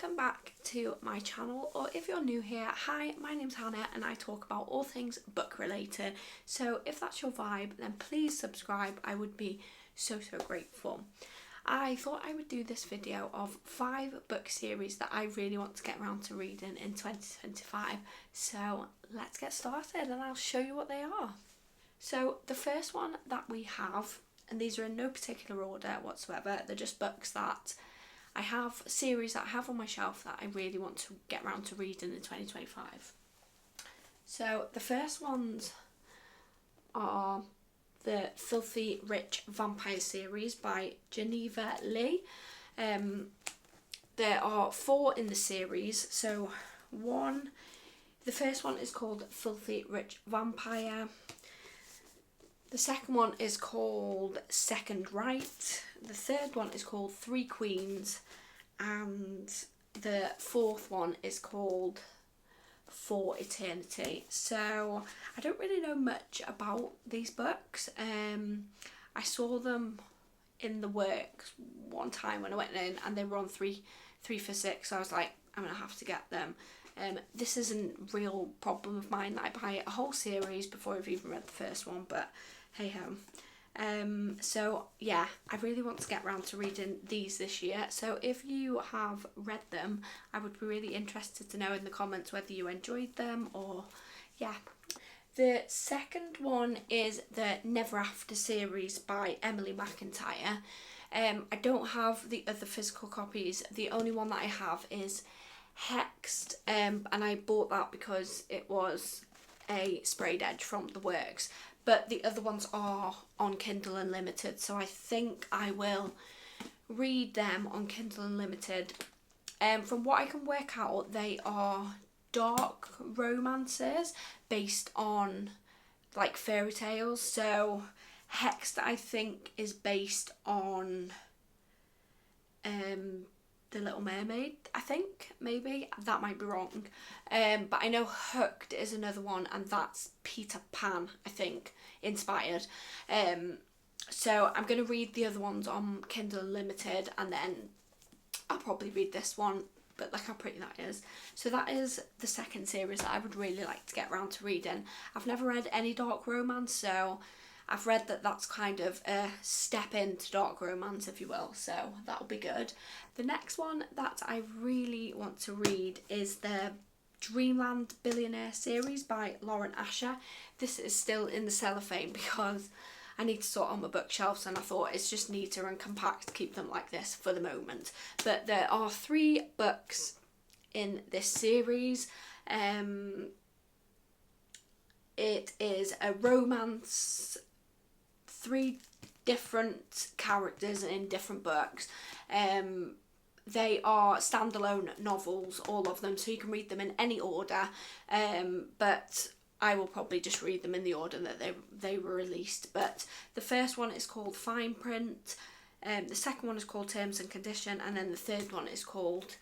welcome back to my channel, or if you're new here, hi, my name's Hannah and I talk about all things book related. So if that's your vibe, then please subscribe. I would be so grateful. I thought I would do this video of 5 book series that I really want to get around to reading in 2025. So let's get started and I'll show you what they are. So the first one that we have, and these are in no particular order whatsoever, they're just books that I have, series that I have on my shelf that I really want to get around to reading in 2025. So the first ones are the Filthy Rich Vampire series by Geneva Lee. There are 4 in the series. So the first one is called Filthy Rich Vampire. The second one is called Second Right. The third one is called Three Queens. And the fourth one is called For Eternity. So I don't really know much about these books. I saw them in the works one time when I went in and they were on 3 for 6. So I was like, I'm going to have to get them. This isn't a real problem of mine that I buy a whole series before I've even read the first one, but hey ho. So yeah, I really want to get around to reading these this year. So if you have read them, I would be really interested to know in the comments whether you enjoyed them or yeah. The second one is the Never After series by Emily Mcintire. I don't have the other physical copies. The only one that I have is Hexed, and I bought that because it was a sprayed edge from the works, but the other ones are on Kindle Unlimited, so I think I will read them on Kindle Unlimited. From what I can work out, they are dark romances based on like fairy tales. So Hexed, I think, is based on The Little Mermaid, I think, maybe. That might be wrong. But I know Hooked is another one, and that's Peter Pan, I think, inspired. So I'm going to read the other ones on Kindle Unlimited, and then I'll probably read this one, but look how pretty that is. So that is the second series that I would really like to get around to reading. I've never read any dark romance, so I've read that that's kind of a step into dark romance, if you will, so that'll be good. The next one that I really want to read is the Dreamland Billionaire series by Lauren Asher. This is still in the cellophane because I need to sort on my bookshelves, and I thought it's just neater and compact to keep them like this for the moment. But there are 3 books in this series. It is a romance, 3 different characters in different books. They are standalone novels, all of them, so you can read them in any order, but I will probably just read them in the order that they were released. But the first one is called Fine Print, the second one is called Terms and Condition, and then the third one is called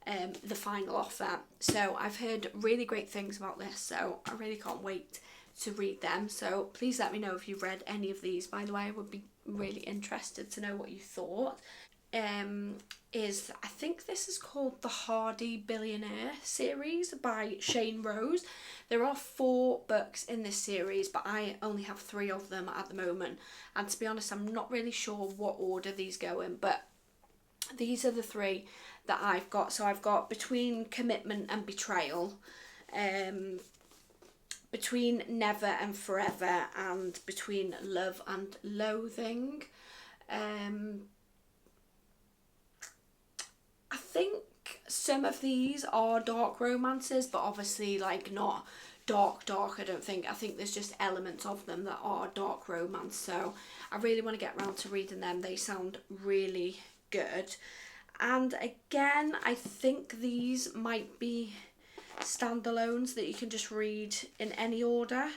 The Final Offer. So I've heard really great things about this, so I really can't wait to read them. So please let me know if you've read any of these. By the way, I would be really interested to know what you thought. I think this is called the Hardy Billionaire series by Shain Rose. There are 4 books in this series, but I only have 3 of them at the moment, and to be honest, I'm not really sure what order these go in, but these are the 3 that I've got. So I've got Between Commitment and Betrayal, Between Never and Forever, and Between Love and Loathing. I think some of these are dark romances, but obviously like not dark I don't think. I think there's just elements of them that are dark romance, so I really want to get around to reading them. They sound really good. And again, I think these might be standalones that you can just read in any order,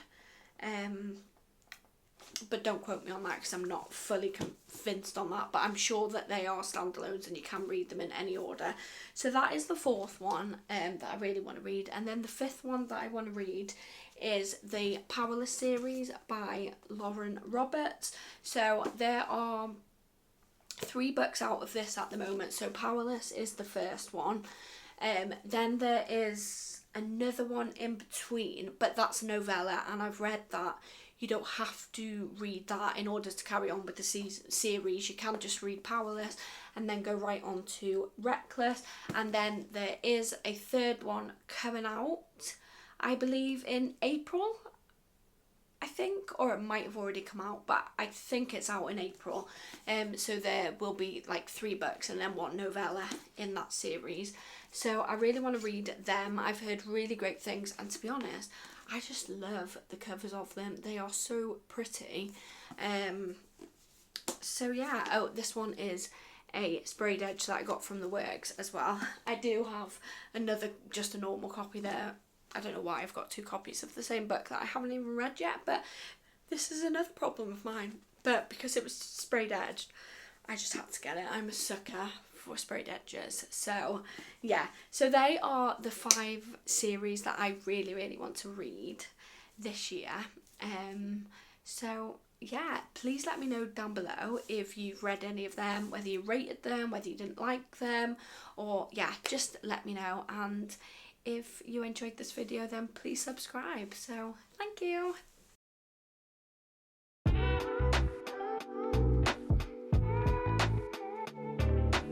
but don't quote me on that because I'm not fully convinced on that, but I'm sure that they are standalones and you can read them in any order. So that is the 4th one that I really want to read. And then the 5th one that I want to read is the Powerless series by Lauren Roberts. So there are 3 books out of this at the moment. So Powerless is the first one. Then there is another one in between, but that's a novella, and I've read that you don't have to read that in order to carry on with the series. You can just read Powerless and then go right on to Reckless. And then there is a third one coming out, I believe in April, I think, or it might have already come out, but I think it's out in April. So there will be like 3 books and then 1 novella in that series. So I really want to read them. I've heard really great things, and to be honest, I just love the covers of them. They are so pretty. So yeah, oh, this one is a sprayed edge that I got from the works as well. I do have another, just a normal copy there. I don't know why I've got 2 copies of the same book that I haven't even read yet, but this is another problem of mine. But because it was sprayed edged, I just had to get it. I'm a sucker for sprayed edges. So yeah, so they are the 5 series that I really, really want to read this year. So yeah, please let me know down below if you've read any of them, whether you rated them, whether you didn't like them, or yeah, just let me know. And if you enjoyed this video, then please subscribe. So thank you.